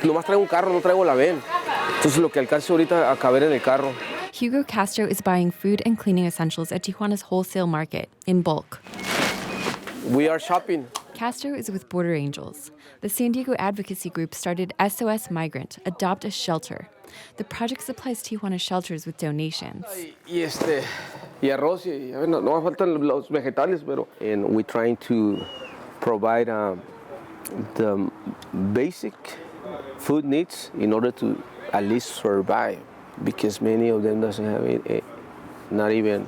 Nomás traigo un carro, no traigo la ven. Entonces lo que alcance ahorita a caber en el carro. Hugo Castro is buying food and cleaning essentials at Tijuana's wholesale market in bulk. We are shopping. Castro is with Border Angels. The San Diego advocacy group started SOS Migrant, Adopt a Shelter. The project supplies Tijuana shelters with donations. Y arroz, y a ver, no me faltan los vegetales, pero... And we're trying to provide the basic food needs in order to at least survive, because many of them doesn't have not even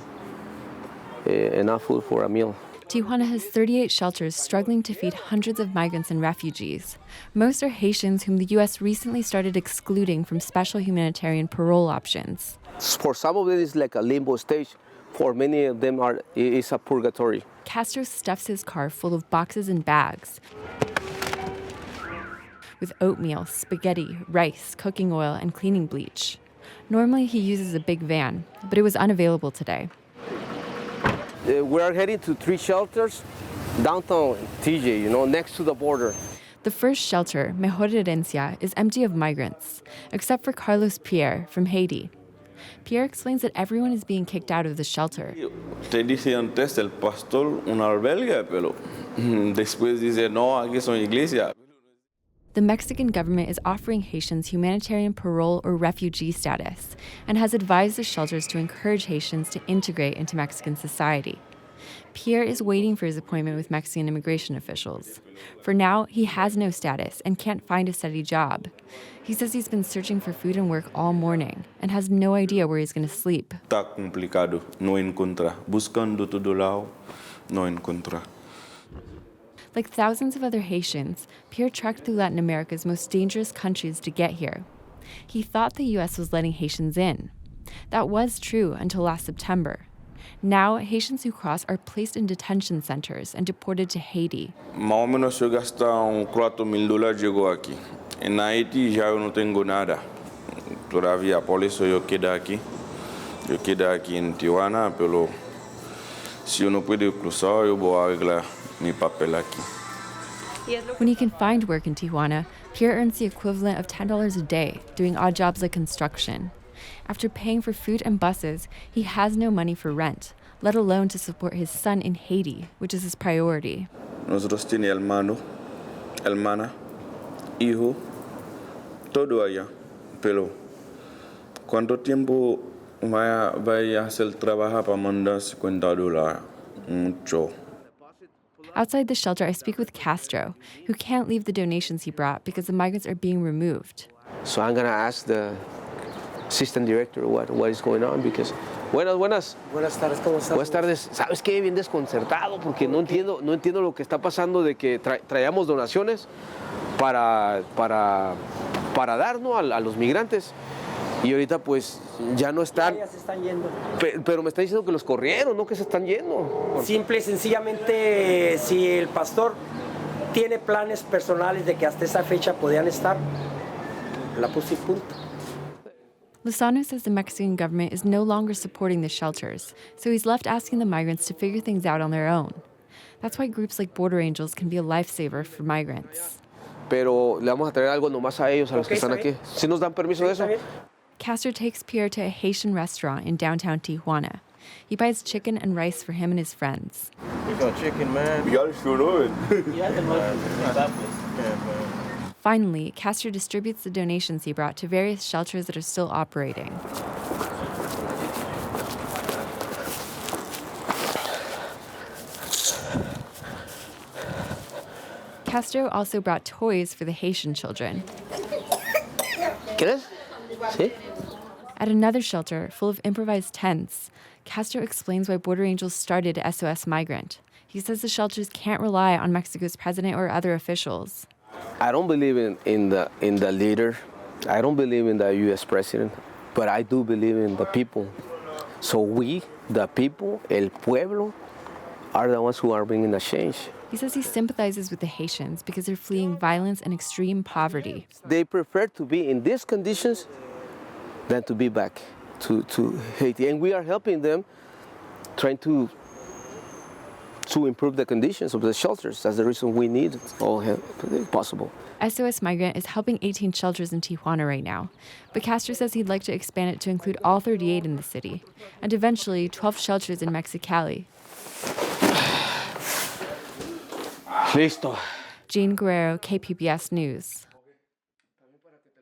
enough food for a meal. Tijuana has 38 shelters struggling to feed hundreds of migrants and refugees. Most are Haitians whom the U.S. recently started excluding from special humanitarian parole options. For some of them, it's like a limbo stage. For many of them, it's a purgatory. Castro stuffs his car full of boxes and bags with oatmeal, spaghetti, rice, cooking oil, and cleaning bleach. Normally, he uses a big van, but it was unavailable today. We are heading to 3 shelters downtown TJ, next to the border. The first shelter, Mejor Herencia, is empty of migrants, except for Carlos Pierre from Haiti. Pierre explains that everyone is being kicked out of the shelter. Te dice antes el pastor una albergue, pero después dice no, aquí son iglesia. The Mexican government is offering Haitians humanitarian parole or refugee status and has advised the shelters to encourage Haitians to integrate into Mexican society. Pierre is waiting for his appointment with Mexican immigration officials. For now, he has no status and can't find a steady job. He says he's been searching for food and work all morning and has no idea where he's going to sleep. Está complicado, no encuentra. Buscando todo lado, no encuentra. Like thousands of other Haitians, Pierre trekked through Latin America's most dangerous countries to get here. He thought the U.S. was letting Haitians in. That was true until last September. Now, Haitians who cross are placed in detention centers and deported to Haiti. Más o menos yo gasta $4,000 llegó aquí. En Haití ya yo no tengo nada. Todavía por eso yo quedo aquí. Yo quedo aquí en Tijuana, pero si yo no puedo cruzar, yo voy a arreglar mi papel aquí. When he can find work in Tijuana, Pierre earns the equivalent of $10 a day, doing odd jobs like construction. After paying for food and buses, he has no money for rent, let alone to support his son in Haiti, which is his priority. Nosotros tiene hermano, hermana, hijo, todo allá. Pero, ¿cuánto tiempo vaya a hacer trabajo para mandar $50? Mucho. Outside the shelter, I speak with Castro, who can't leave the donations he brought because the migrants are being removed. So I'm going to ask the assistant director what is going on, because... Buenas tardes, ¿cómo estás? Buenas tardes. ¿Sabes qué? Bien desconcertado, porque no entiendo lo que está pasando, de que traíamos donaciones para dar, ¿no?, a los migrantes. Y ahorita pues ya no están. Ya se están yendo. Pero me está diciendo que los corrieron, no que se están yendo. Simple y sencillamente, si el pastor tiene planes personales de que hasta esa fecha podían estar, la puse y punto. Lozano says the Mexican government is no longer supporting the shelters, so he's left asking the migrants to figure things out on their own. That's why groups like Border Angels can be a lifesaver for migrants. Pero le vamos a traer algo nomás a ellos, a los que están aquí. ¿Sí nos dan permiso de eso? Castro takes Pierre to a Haitian restaurant in downtown Tijuana. He buys chicken and rice for him and his friends. We got chicken, man. We got to shoot it. Finally, Castro distributes the donations he brought to various shelters that are still operating. Castro also brought toys for the Haitian children. ¿Quieres? ¿Sí? At another shelter, full of improvised tents, Castro explains why Border Angels started SOS Migrant. He says the shelters can't rely on Mexico's president or other officials. I don't believe in the leader. I don't believe in the U.S. president, but I do believe in the people. So we, the people, el pueblo, are the ones who are bringing the change. He says he sympathizes with the Haitians because they're fleeing violence and extreme poverty. They prefer to be in these conditions than to be back to Haiti. And we are helping them, trying to to improve the conditions of the shelters. That's the reason we need all help possible. SOS Migrant is helping 18 shelters in Tijuana right now, but Castro says he'd like to expand it to include all 38 in the city, and eventually 12 shelters in Mexicali. Listo. Jean Guerrero, KPBS News.